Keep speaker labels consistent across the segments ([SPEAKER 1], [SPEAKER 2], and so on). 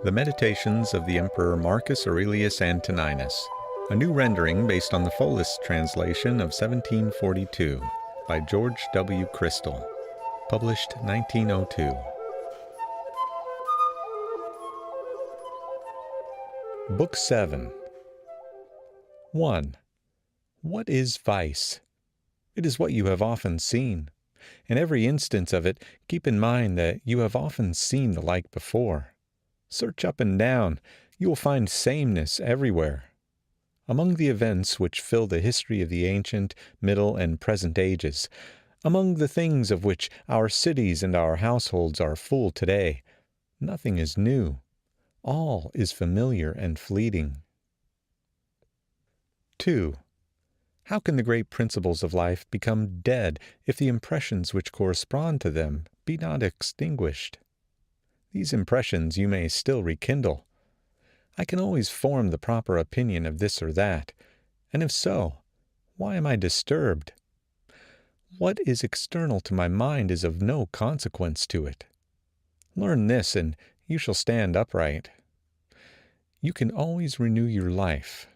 [SPEAKER 1] The Meditations of the Emperor Marcus Aurelius Antoninus, a new rendering based on the fullest translation of 1742 by George W. Chrystal, published 1902. Book 7. 1. What is vice? It is what you have often seen. In every instance of it, keep in mind that you have often seen the like before. Search up and down, you will find sameness everywhere. Among the events which fill the history of the ancient, middle, and present ages, among the things of which our cities and our households are full today, nothing is new. All is familiar and fleeting. 2. How can the great principles of life become dead if the impressions which correspond to them be not extinguished? These impressions you may still rekindle. I can always form the proper opinion of this or that, and if so, why am I disturbed? What is external to my mind is of no consequence to it. Learn this, and you shall stand upright. You can always renew your life.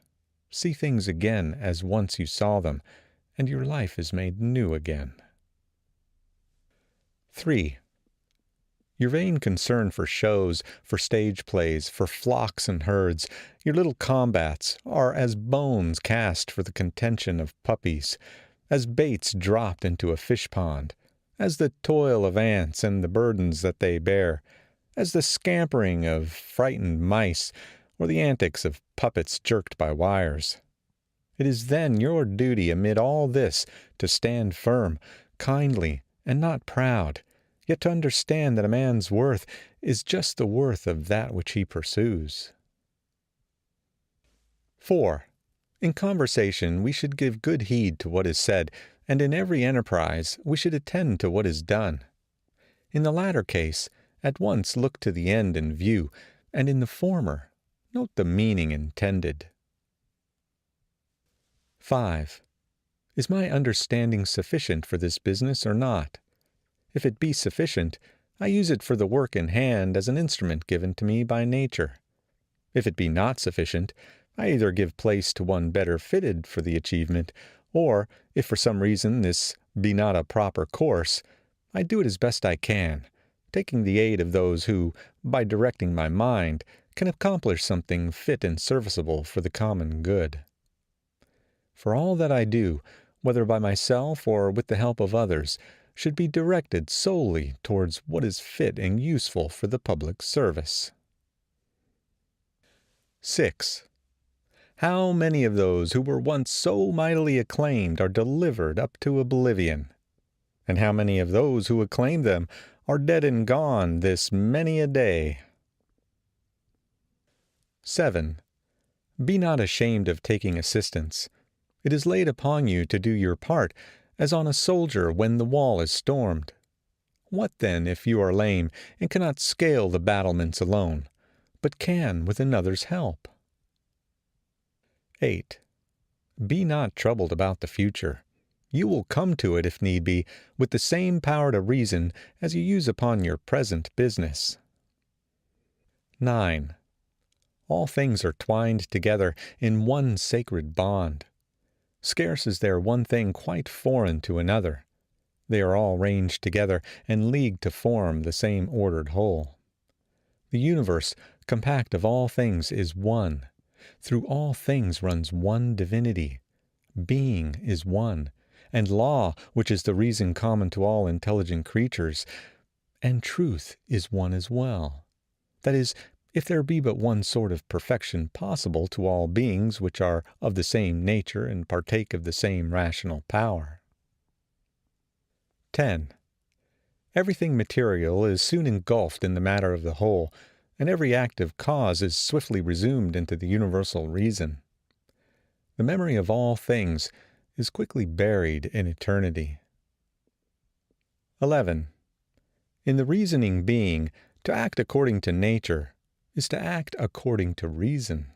[SPEAKER 1] See things again as once you saw them, and your life is made new again. 3. Your vain concern for shows, for stage plays, for flocks and herds, your little combats, are as bones cast for the contention of puppies, as baits dropped into a fish pond, as the toil of ants and the burdens that they bear, as the scampering of frightened mice, or the antics of puppets jerked by wires. It is then your duty amid all this to stand firm, kindly, and not proud, yet to understand that a man's worth is just the worth of that which he pursues. 4. In conversation we should give good heed to what is said, and in every enterprise we should attend to what is done. In the latter case, at once look to the end in view, and in the former, note the meaning intended. 5. Is my understanding sufficient for this business or not? If it be sufficient, I use it for the work in hand as an instrument given to me by nature. If it be not sufficient, I either give place to one better fitted for the achievement, or, if for some reason this be not a proper course, I do it as best I can, taking the aid of those who, by directing my mind, can accomplish something fit and serviceable for the common good. For all that I do, whether by myself or with the help of others, should be directed solely towards what is fit and useful for the public service. 6. How many of those who were once so mightily acclaimed are delivered up to oblivion? And how many of those who acclaimed them are dead and gone this many a day? 7. Be not ashamed of taking assistance. It is laid upon you to do your part, as on a soldier when the wall is stormed. What then if you are lame, and cannot scale the battlements alone, but can with another's help? 8. Be not troubled about the future. You will come to it, if need be, with the same power to reason as you use upon your present business. 9. All things are twined together in one sacred bond. Scarce is there one thing quite foreign to another. They are all ranged together and leagued to form the same ordered whole. The universe, compact of all things, is one. Through all things runs one divinity. Being is one, and law, which is the reason common to all intelligent creatures, and truth is one as well. That is, if there be but one sort of perfection possible to all beings which are of the same nature and partake of the same rational power. 10. Everything material is soon engulfed in the matter of the whole, and every active cause is swiftly resumed into the universal reason. The memory of all things is quickly buried in eternity. 11. In the reasoning being, to act according to nature is to act according to reason.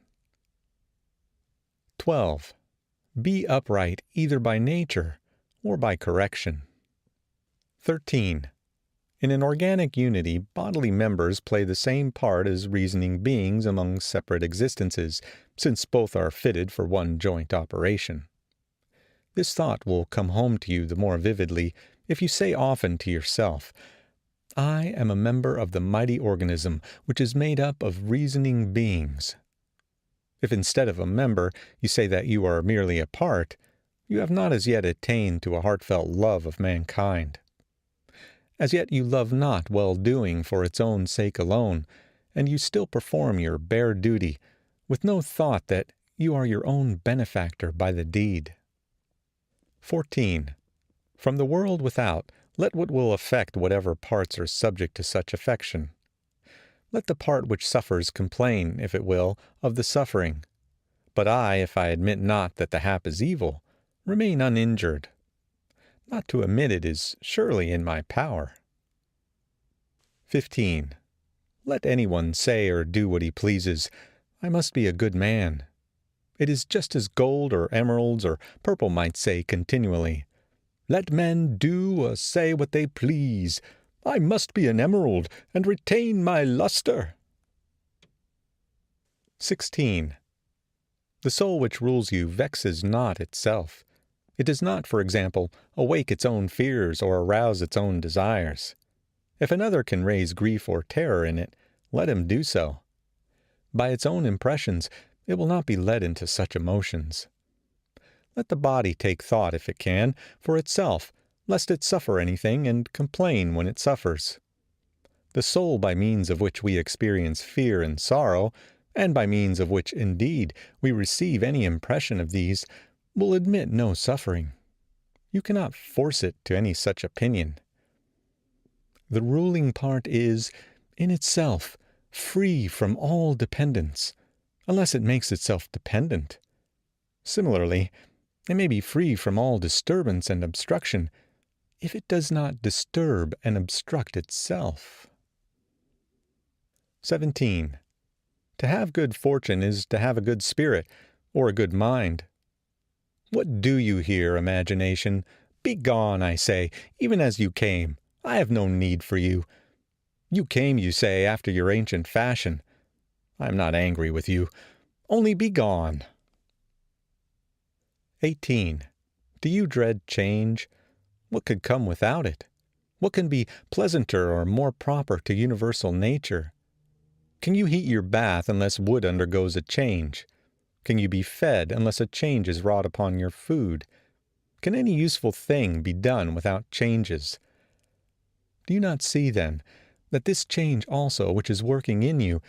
[SPEAKER 1] 12. Be upright either by nature or by correction. 13. In an organic unity, bodily members play the same part as reasoning beings among separate existences, since both are fitted for one joint operation. This thought will come home to you the more vividly if you say often to yourself, "I am a member of the mighty organism which is made up of reasoning beings." If instead of a member you say that you are merely a part, you have not as yet attained to a heartfelt love of mankind. As yet you love not well-doing for its own sake alone, and you still perform your bare duty, with no thought that you are your own benefactor by the deed. 14. From the world without, let what will affect whatever parts are subject to such affection. Let the part which suffers complain, if it will, of the suffering. But I, if I admit not that the hap is evil, remain uninjured. Not to admit it is surely in my power. 15. Let anyone say or do what he pleases. I must be a good man. It is just as gold or emeralds or purple might say continually, "Let men do or say what they please. I must be an emerald and retain my luster." 16. The soul which rules you vexes not itself. It does not, for example, awake its own fears or arouse its own desires. If another can raise grief or terror in it, let him do so. By its own impressions, it will not be led into such emotions. Let the body take thought, if it can, for itself, lest it suffer anything and complain when it suffers. The soul by means of which we experience fear and sorrow, and by means of which, indeed, we receive any impression of these, will admit no suffering. You cannot force it to any such opinion. The ruling part is, in itself, free from all dependence, unless it makes itself dependent. Similarly, it may be free from all disturbance and obstruction, if it does not disturb and obstruct itself. 17. To have good fortune is to have a good spirit, or a good mind. What do you here, imagination? Be gone, I say, even as you came. I have no need for you. You came, you say, after your ancient fashion. I am not angry with you. Only be gone. 18. Do you dread change? What could come without it? What can be pleasanter or more proper to universal nature? Can you heat your bath unless wood undergoes a change? Can you be fed unless a change is wrought upon your food? Can any useful thing be done without changes? Do you not see, then, that this change also which is working in you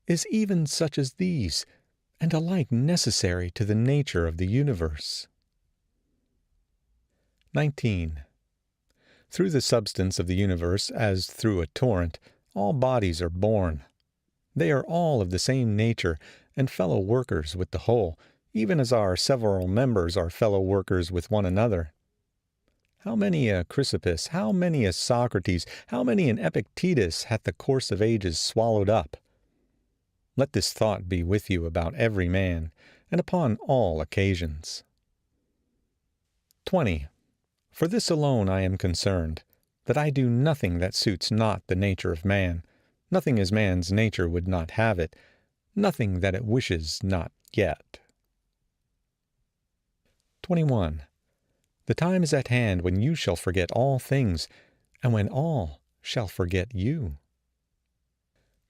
[SPEAKER 1] is even such as these, and alike necessary to the nature of the universe? 19. Through the substance of the universe, as through a torrent, all bodies are born. They are all of the same nature, and fellow workers with the whole, even as our several members are fellow workers with one another. How many a Chrysippus, how many a Socrates, how many an Epictetus hath the course of ages swallowed up? Let this thought be with you about every man, and upon all occasions. 20. For this alone I am concerned, that I do nothing that suits not the nature of man, nothing as man's nature would not have it, nothing that it wishes not yet. 21. The time is at hand when you shall forget all things, and when all shall forget you.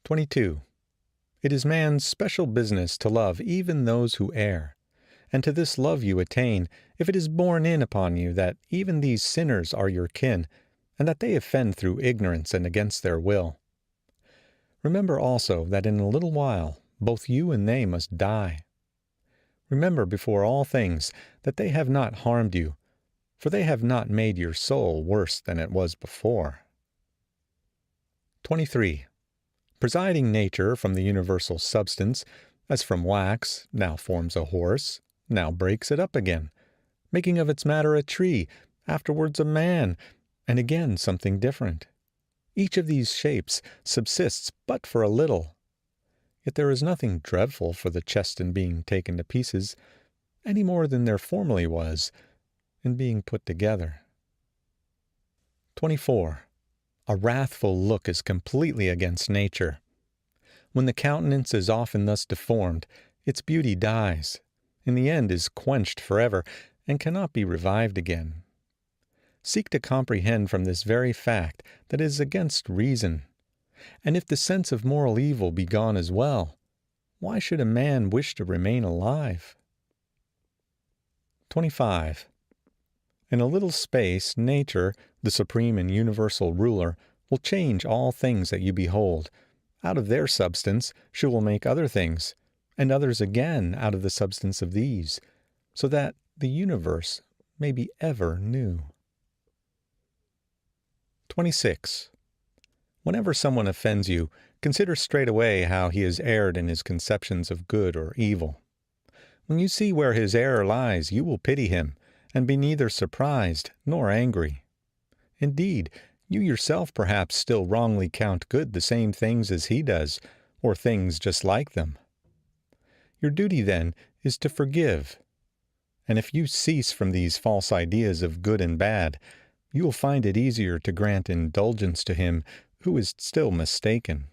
[SPEAKER 1] 22. It is man's special business to love even those who err, and to this love you attain, if it is borne in upon you that even these sinners are your kin, and that they offend through ignorance and against their will. Remember also that in a little while both you and they must die. Remember before all things that they have not harmed you, for they have not made your soul worse than it was before. 23. Presiding nature from the universal substance, as from wax, now forms a horse, now breaks it up again, making of its matter a tree, afterwards a man, and again something different. Each of these shapes subsists but for a little. Yet there is nothing dreadful for the chest in being taken to pieces, any more than there formerly was in being put together. 24. A wrathful look is completely against nature. When the countenance is often thus deformed, its beauty dies, in the end is quenched forever, and cannot be revived again. Seek to comprehend from this very fact that it is against reason. And if the sense of moral evil be gone as well, why should a man wish to remain alive? 25. In a little space, nature, the supreme and universal ruler, will change all things that you behold. Out of their substance she will make other things, and others again out of the substance of these, so that the universe may be ever new. 26. Whenever someone offends you, consider straightway how he has erred in his conceptions of good or evil. When you see where his error lies, you will pity him, and be neither surprised nor angry. Indeed, you yourself perhaps still wrongly count good the same things as he does, or things just like them. Your duty, then, is to forgive. And if you cease from these false ideas of good and bad, you will find it easier to grant indulgence to him who is still mistaken.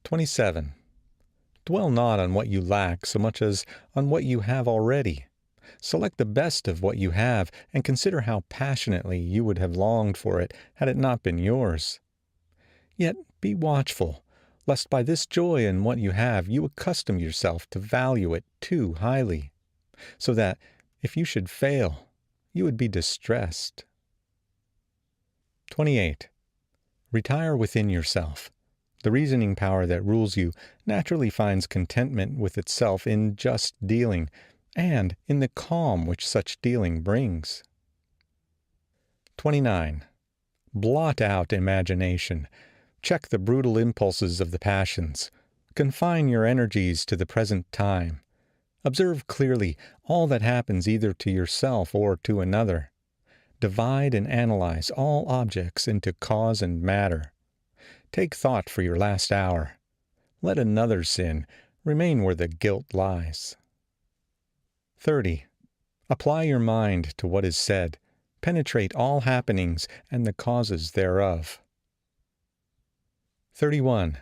[SPEAKER 1] 27. Dwell not on what you lack so much as on what you have already. Select the best of what you have, and consider how passionately you would have longed for it had it not been yours. Yet be watchful, lest by this joy in what you have you accustom yourself to value it too highly, so that, if you should fail, you would be distressed. 28. Retire within yourself. The reasoning power that rules you naturally finds contentment with itself in just dealing, and in the calm which such dealing brings. 29. Blot out imagination. Check the brutal impulses of the passions. Confine your energies to the present time. Observe clearly all that happens either to yourself or to another. Divide and analyze all objects into cause and matter. Take thought for your last hour. Let another sin remain where the guilt lies. 30. Apply your mind to what is said. Penetrate all happenings and the causes thereof. 31.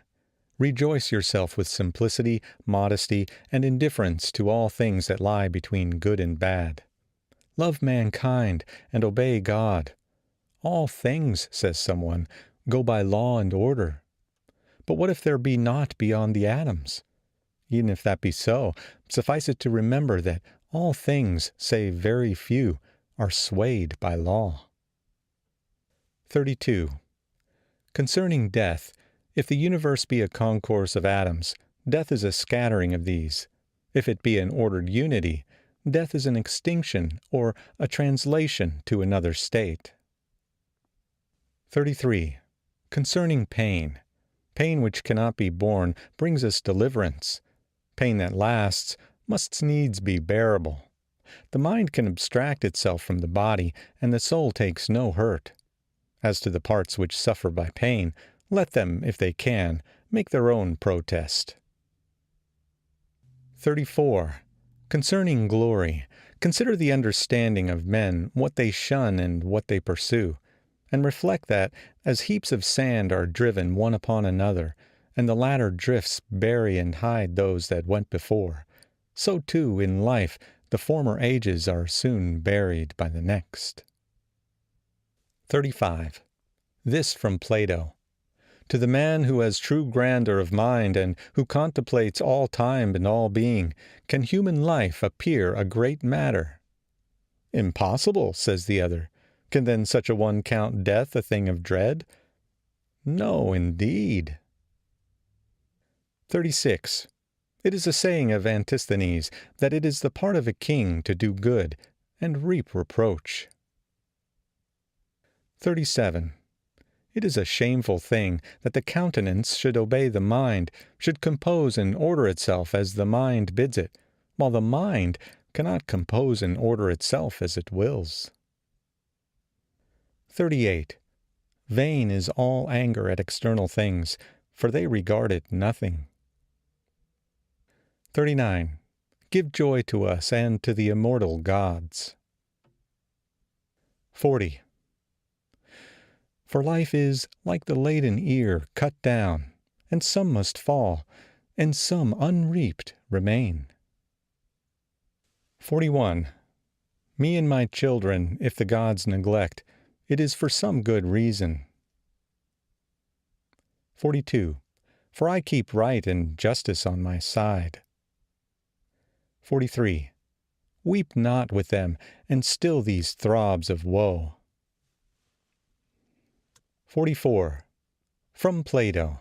[SPEAKER 1] Rejoice yourself with simplicity, modesty, and indifference to all things that lie between good and bad. Love mankind and obey God. All things, says someone, go by law and order. But what if there be naught beyond the atoms? Even if that be so, suffice it to remember that all things, save very few, are swayed by law. 32. Concerning death, if the universe be a concourse of atoms, death is a scattering of these. If it be an ordered unity, death is an extinction or a translation to another state. 33. Concerning pain. Pain which cannot be borne brings us deliverance. Pain that lasts must needs be bearable. The mind can abstract itself from the body, and the soul takes no hurt. As to the parts which suffer by pain, let them, if they can, make their own protest. 34. Concerning glory, consider the understanding of men, what they shun and what they pursue, and reflect that, as heaps of sand are driven one upon another, and the latter drifts bury and hide those that went before, so too, in life, the former ages are soon buried by the next. 35. This from Plato. To the man who has true grandeur of mind and who contemplates all time and all being, can human life appear a great matter? Impossible, says the other. Can then such a one count death a thing of dread? No, indeed. 36. It is a saying of Antoninus that it is the part of a king to do good and reap reproach. 37. It is a shameful thing that the countenance should obey the mind, should compose and order itself as the mind bids it, while the mind cannot compose and order itself as it wills. 38. Vain is all anger at external things, for they regard it nothing. 39. Give joy to us and to the immortal gods. 40. For life is like the laden ear cut down, and some must fall, and some unreaped remain. 41. Me and my children, if the gods neglect, it is for some good reason. 42. For I keep right and justice on my side. 43. Weep not with them, and still these throbs of woe. 44. From Plato.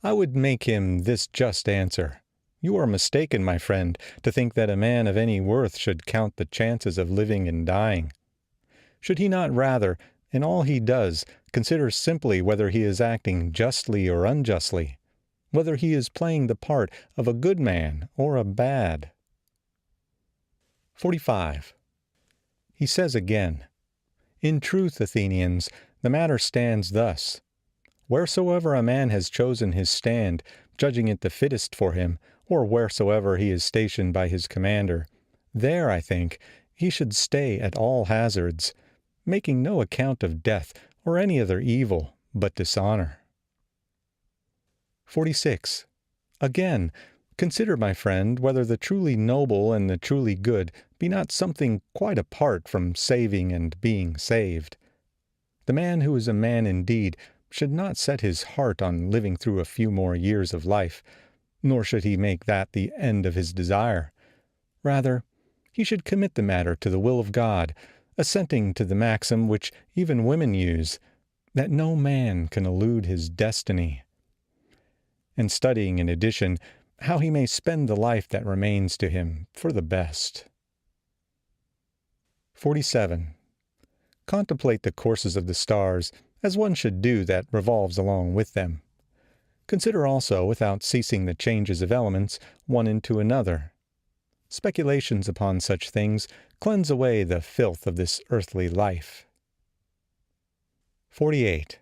[SPEAKER 1] I would make him this just answer. You are mistaken, my friend, to think that a man of any worth should count the chances of living and dying. Should he not rather, in all he does, consider simply whether he is acting justly or unjustly, whether he is playing the part of a good man or a bad? 45. He says again, In truth, Athenians, the matter stands thus. Wheresoever a man has chosen his stand, judging it the fittest for him, or wheresoever he is stationed by his commander, there, I think, he should stay at all hazards, making no account of death or any other evil but dishonor. 46. Again, consider, my friend, whether the truly noble and the truly good be not something quite apart from saving and being saved. The man who is a man indeed should not set his heart on living through a few more years of life, nor should he make that the end of his desire. Rather, he should commit the matter to the will of God, assenting to the maxim which even women use, that no man can elude his destiny, and studying in addition how he may spend the life that remains to him for the best. 47. Contemplate the courses of the stars, as one should do that revolves along with them. Consider also, without ceasing, the changes of elements, one into another. Speculations upon such things cleanse away the filth of this earthly life. 48.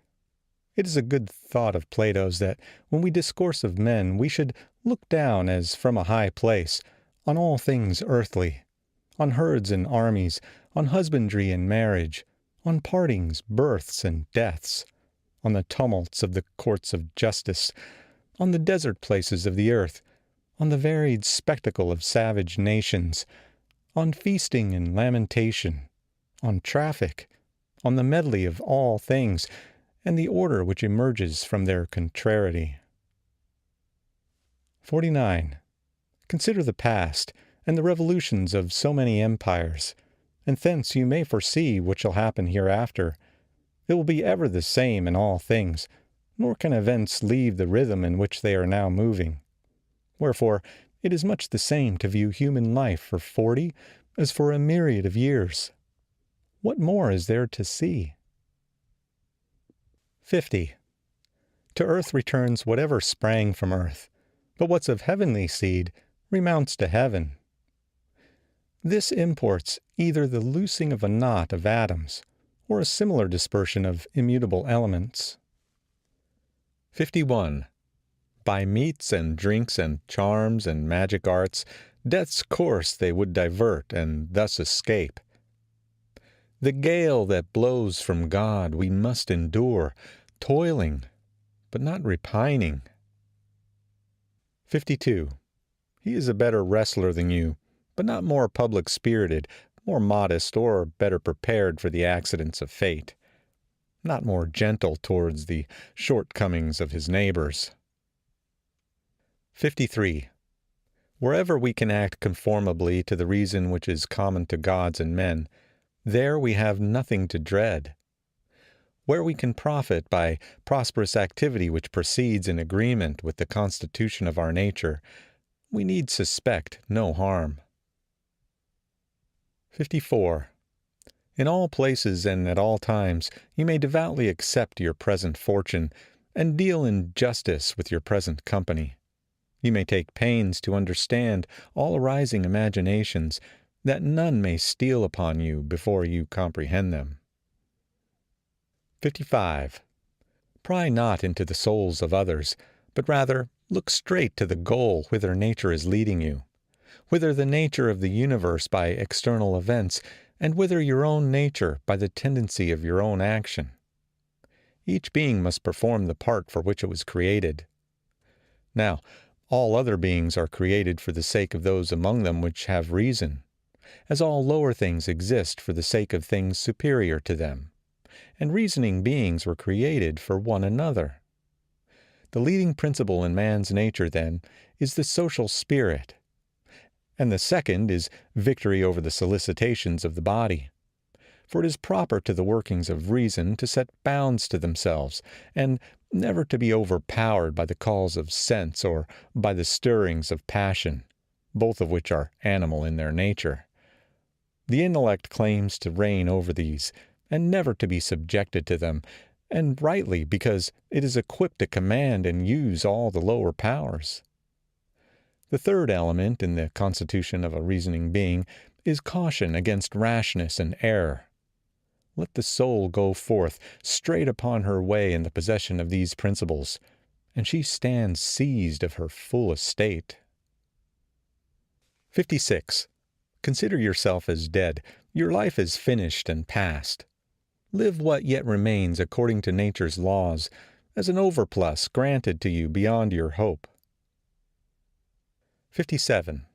[SPEAKER 1] It is a good thought of Plato's that when we discourse of men we should look down as from a high place on all things earthly, on herds and armies, on husbandry and marriage, on partings, births, and deaths, on the tumults of the courts of justice, on the desert places of the earth, on the varied spectacle of savage nations, on feasting and lamentation, on traffic, on the medley of all things, and the order which emerges from their contrariety. 49. Consider the past, and the revolutions of so many empires, and thence you may foresee what shall happen hereafter. It will be ever the same in all things, nor can events leave the rhythm in which they are now moving. Wherefore, it is much the same to view human life for 40 as for a myriad of years. What more is there to see? 50. To earth returns whatever sprang from earth, but what's of heavenly seed remounts to heaven. This imports either the loosing of a knot of atoms, or a similar dispersion of immutable elements. 51. By meats and drinks and charms and magic arts, death's course they would divert, and thus escape. The gale that blows from God we must endure, toiling, but not repining. 52. He is a better wrestler than you, but not more public-spirited, more modest, or better prepared for the accidents of fate, not more gentle towards the shortcomings of his neighbors. 53. Wherever we can act conformably to the reason which is common to gods and men, there we have nothing to dread. Where we can profit by prosperous activity which proceeds in agreement with the constitution of our nature, we need suspect no harm. 54. In all places and at all times you may devoutly accept your present fortune, and deal in justice with your present company. You may take pains to understand all arising imaginations, that none may steal upon you before you comprehend them. 55. Pry not into the souls of others, but rather look straight to the goal whither nature is leading you, whither the nature of the universe by external events, and whither your own nature by the tendency of your own action. Each being must perform the part for which it was created. Now, all other beings are created for the sake of those among them which have reason, as all lower things exist for the sake of things superior to them, and reasoning beings were created for one another. The leading principle in man's nature, then, is the social spirit, and the second is victory over the solicitations of the body. For it is proper to the workings of reason to set bounds to themselves, and never to be overpowered by the calls of sense or by the stirrings of passion, both of which are animal in their nature. The intellect claims to reign over these, and never to be subjected to them, and rightly, because it is equipped to command and use all the lower powers. The third element in the constitution of a reasoning being is caution against rashness and error. Let the soul go forth straight upon her way in the possession of these principles, and she stands seized of her full estate. 56. Consider yourself as dead. Your life is finished and past. Live what yet remains according to nature's laws, as an overplus granted to you beyond your hope. 57.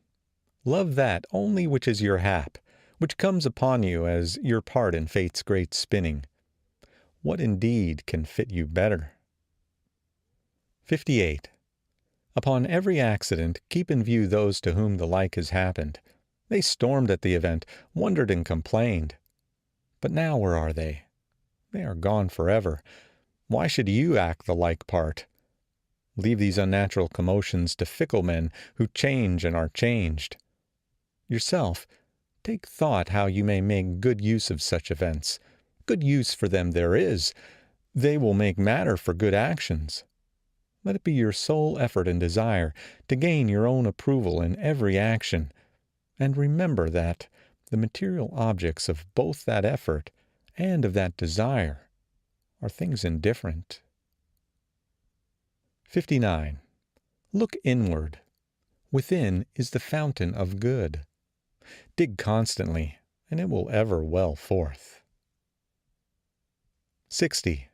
[SPEAKER 1] Love that only which is your hap, which comes upon you as your part in fate's great spinning. What indeed can fit you better? 58. Upon every accident keep in view those to whom the like has happened. They stormed at the event, wondered and complained. But now where are they? They are gone forever. Why should you act the like part? Leave these unnatural commotions to fickle men who change and are changed. Yourself, take thought how you may make good use of such events. Good use for them there is. They will make matter for good actions. Let it be your sole effort and desire to gain your own approval in every action, and remember that the material objects of both that effort and of that desire are things indifferent. 59. Look inward. Within is the fountain of good. Dig constantly, and it will ever well forth. 60.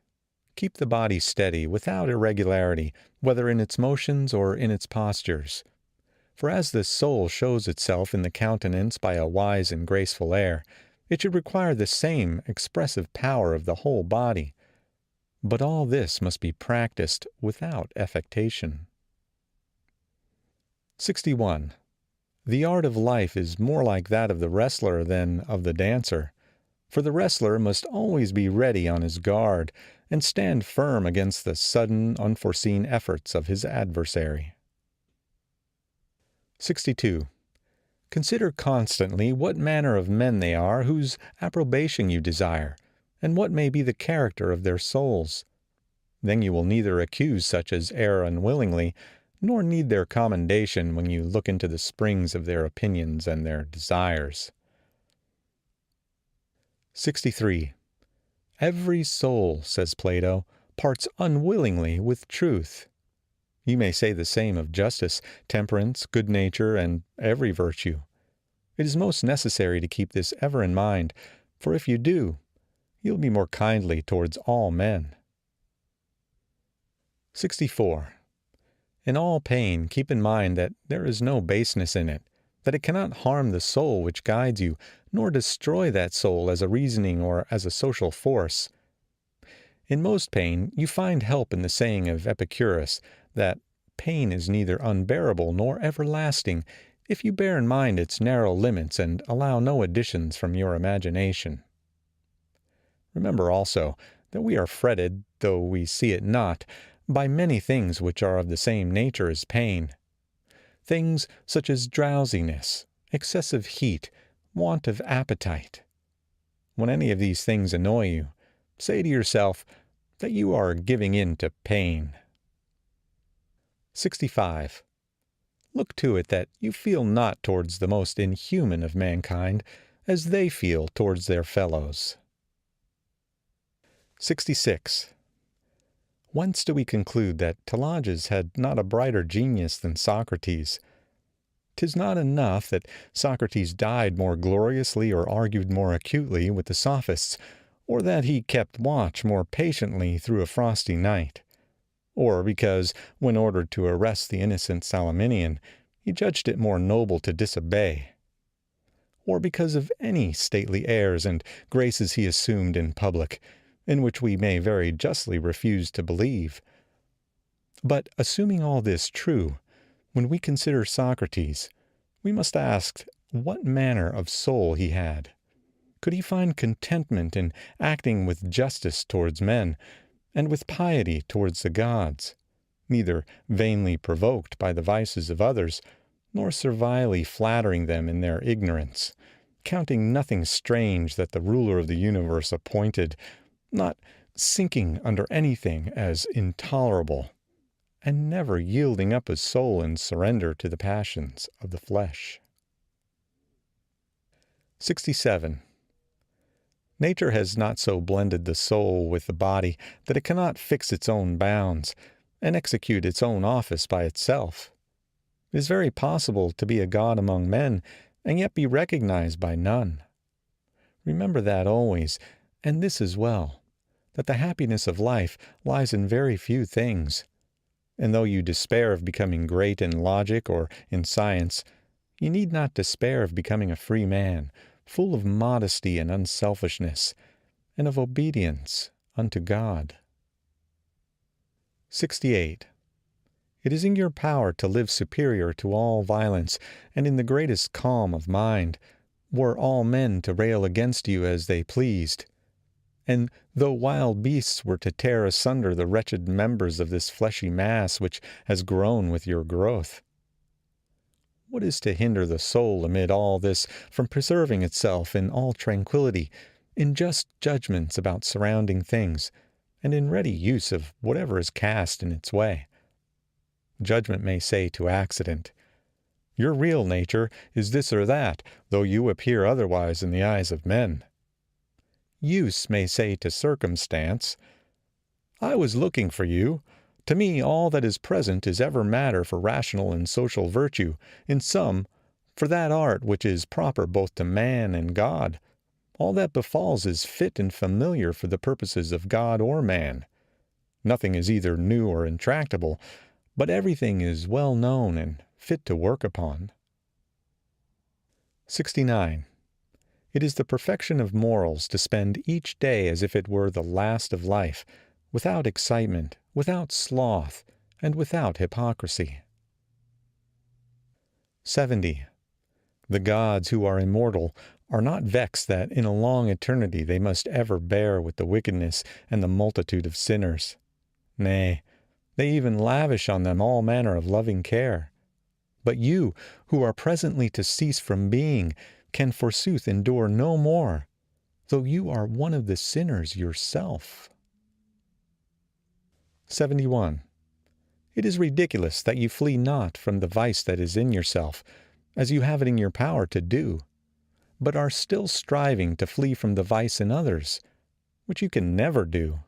[SPEAKER 1] Keep the body steady, without irregularity, whether in its motions or in its postures. For as the soul shows itself in the countenance by a wise and graceful air, it should require the same expressive power of the whole body. But all this must be practiced without affectation. 61. The art of life is more like that of the wrestler than of the dancer, for the wrestler must always be ready on his guard, and stand firm against the sudden, unforeseen efforts of his adversary. 62. Consider constantly what manner of men they are whose approbation you desire, and what may be the character of their souls. Then you will neither accuse such as err unwillingly, nor need their commendation when you look into the springs of their opinions and their desires. 63. Every soul, says Plato, parts unwillingly with truth. You may say the same of justice, temperance, good nature, and every virtue. It is most necessary to keep this ever in mind, for if you do, you'll be more kindly towards all men. 64. In all pain, keep in mind that there is no baseness in it, that it cannot harm the soul which guides you, nor destroy that soul as a reasoning or as a social force. In most pain, you find help in the saying of Epicurus, that pain is neither unbearable nor everlasting, if you bear in mind its narrow limits and allow no additions from your imagination. Remember also that we are fretted, though we see it not, by many things which are of the same nature as pain. Things such as drowsiness, excessive heat, want of appetite. When any of these things annoy you, say to yourself that you are giving in to pain. 65. Look to it that you feel not towards the most inhuman of mankind as they feel towards their fellows. 66. Whence do we conclude that Pelagius had not a brighter genius than Socrates? 'Tis not enough that Socrates died more gloriously or argued more acutely with the sophists. or that he kept watch more patiently through a frosty night, or because, when ordered to arrest the innocent Salaminian, he judged it more noble to disobey, or because of any stately airs and graces he assumed in public, in which we may very justly refuse to believe. But assuming all this true, when we consider Socrates, we must ask what manner of soul he had. Could he find contentment in acting with justice towards men, and with piety towards the gods, neither vainly provoked by the vices of others, nor servilely flattering them in their ignorance, counting nothing strange that the ruler of the universe appointed, not sinking under anything as intolerable, and never yielding up his soul in surrender to the passions of the flesh? 67. Nature has not so blended the soul with the body that it cannot fix its own bounds, and execute its own office by itself. It is very possible to be a god among men, and yet be recognized by none. Remember that always, and this as well, that the happiness of life lies in very few things. And though you despair of becoming great in logic or in science, you need not despair of becoming a free man, full of modesty and unselfishness, and of obedience unto God. 68. It is in your power to live superior to all violence, and in the greatest calm of mind, were all men to rail against you as they pleased. And though wild beasts were to tear asunder the wretched members of this fleshy mass which has grown with your growth. What is to hinder the soul amid all this from preserving itself in all tranquillity, in just judgments about surrounding things, and in ready use of whatever is cast in its way? Judgment may say to accident, "Your real nature is this or that, though you appear otherwise in the eyes of men." Use may say to circumstance, "I was looking for you. To me all that is present is ever matter for rational and social virtue, in sum, for that art which is proper both to man and God. All that befalls is fit and familiar for the purposes of God or man. Nothing is either new or intractable, but everything is well known and fit to work upon." 69. It is the perfection of morals to spend each day as if it were the last of life, without excitement, without sloth, and without hypocrisy. 70. The gods who are immortal are not vexed that in a long eternity they must ever bear with the wickedness and the multitude of sinners. Nay, they even lavish on them all manner of loving care. But you, who are presently to cease from being, can forsooth endure no more, though you are one of the sinners yourself. 71. It is ridiculous that you flee not from the vice that is in yourself, as you have it in your power to do, but are still striving to flee from the vice in others, which you can never do.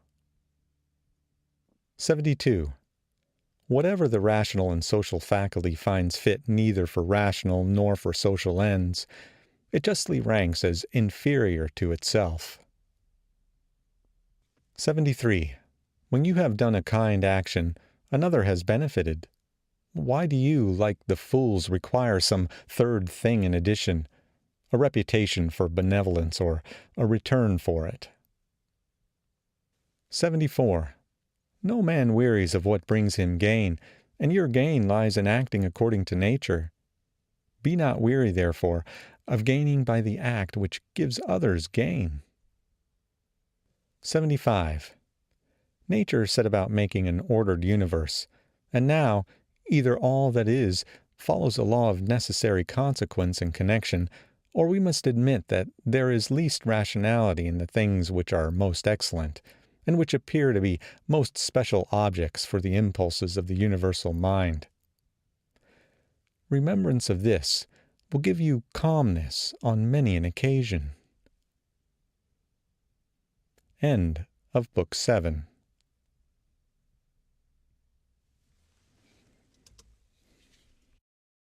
[SPEAKER 1] 72. Whatever the rational and social faculty finds fit neither for rational nor for social ends, it justly ranks as inferior to itself. 73. When you have done a kind action, another has benefited. Why do you, like the fools, require some third thing in addition, a reputation for benevolence or a return for it? 74. No man wearies of what brings him gain, and your gain lies in acting according to nature. Be not weary, therefore, of gaining by the act which gives others gain. 75. Nature set about making an ordered universe, and now, either all that is follows a law of necessary consequence and connection, or we must admit that there is least rationality in the things which are most excellent, and which appear to be most special objects for the impulses of the universal mind. Remembrance of this will give you calmness on many an occasion. End of Book 7.